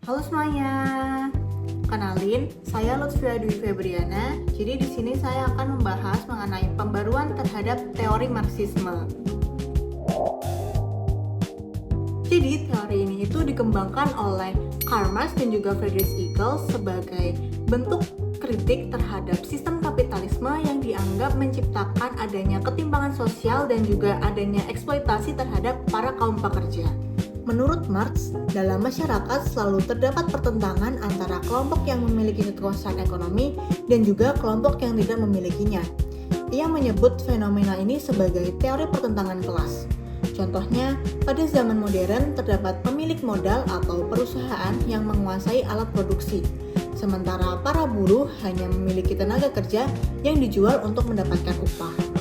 Halo semuanya, kenalin, saya Lutfia Dwi Febriana. Jadi di sini saya akan membahas mengenai pembaruan terhadap teori Marxisme. Jadi teori ini itu dikembangkan oleh Karl Marx dan juga Friedrich Engels sebagai bentuk kritik terhadap sistem kapitalisme yang dianggap menciptakan adanya ketimpangan sosial dan juga adanya eksploitasi terhadap para kaum pekerja. Menurut Marx, dalam masyarakat selalu terdapat pertentangan antara kelompok yang memiliki kekuasaan ekonomi dan juga kelompok yang tidak memilikinya. Ia menyebut fenomena ini sebagai teori pertentangan kelas. Contohnya, pada zaman modern terdapat pemilik modal atau perusahaan yang menguasai alat produksi, sementara para buruh hanya memiliki tenaga kerja yang dijual untuk mendapatkan upah.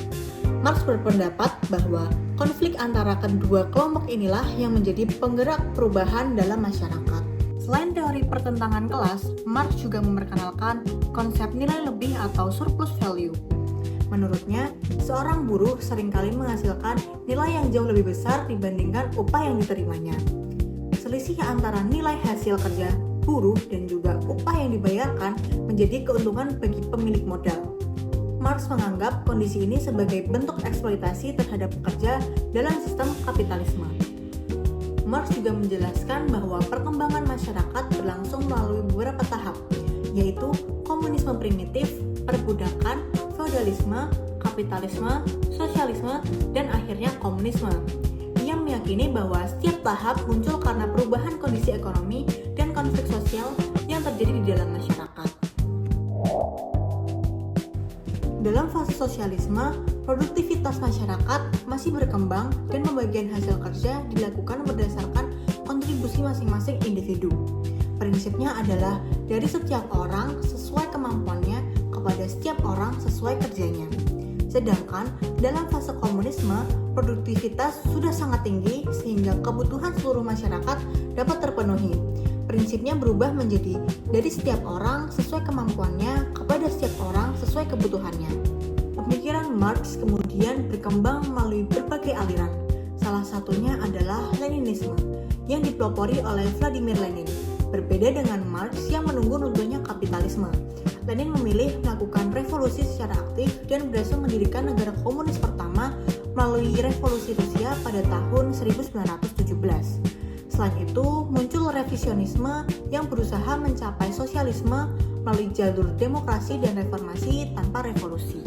Marx berpendapat bahwa konflik antara kedua kelompok inilah yang menjadi penggerak perubahan dalam masyarakat. Selain teori pertentangan kelas, Marx juga memperkenalkan konsep nilai lebih atau surplus value. Menurutnya, seorang buruh seringkali menghasilkan nilai yang jauh lebih besar dibandingkan upah yang diterimanya. Selisih antara nilai hasil kerja buruh dan juga upah yang dibayarkan menjadi keuntungan bagi pemilik modal. Marx menganggap kondisi ini sebagai bentuk eksploitasi terhadap pekerja dalam sistem kapitalisme. Marx juga menjelaskan bahwa perkembangan masyarakat berlangsung melalui beberapa tahap, yaitu komunisme primitif, perbudakan, feodalisme, kapitalisme, sosialisme, dan akhirnya komunisme. Ia meyakini bahwa setiap tahap muncul karena perubahan kondisi ekonomi dan konflik sosial yang terjadi di dalam masyarakat. Dalam fase sosialisme, produktivitas masyarakat masih berkembang dan pembagian hasil kerja dilakukan berdasarkan kontribusi masing-masing individu. Prinsipnya adalah dari setiap orang sesuai kemampuannya kepada setiap orang sesuai kerjanya. Sedangkan dalam fase komunisme, produktivitas sudah sangat tinggi sehingga kebutuhan seluruh masyarakat dapat terpenuhi. Prinsipnya berubah menjadi dari setiap orang sesuai kemampuannya kepada setiap orang sesuai kebutuhannya. Pemikiran Marx kemudian berkembang melalui berbagai aliran. Salah satunya adalah Leninisme yang dipelopori oleh Vladimir Lenin. Berbeda dengan Marx yang menunggu runtuhnya kapitalisme, Lenin memilih melakukan revolusi secara aktif dan berhasil mendirikan negara komunis pertama melalui revolusi Rusia pada tahun 1917. Selain itu, muncul revisionisme yang berusaha mencapai sosialisme melalui jalur demokrasi dan reformasi tanpa revolusi.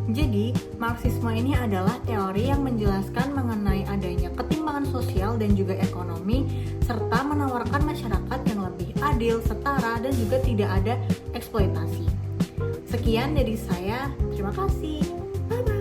Jadi, Marxisme ini adalah teori yang menjelaskan mengenai adanya ketimpangan sosial dan juga ekonomi, serta menawarkan masyarakat yang lebih adil, setara, dan juga tidak ada eksploitasi. Sekian dari saya, terima kasih. Bye-bye.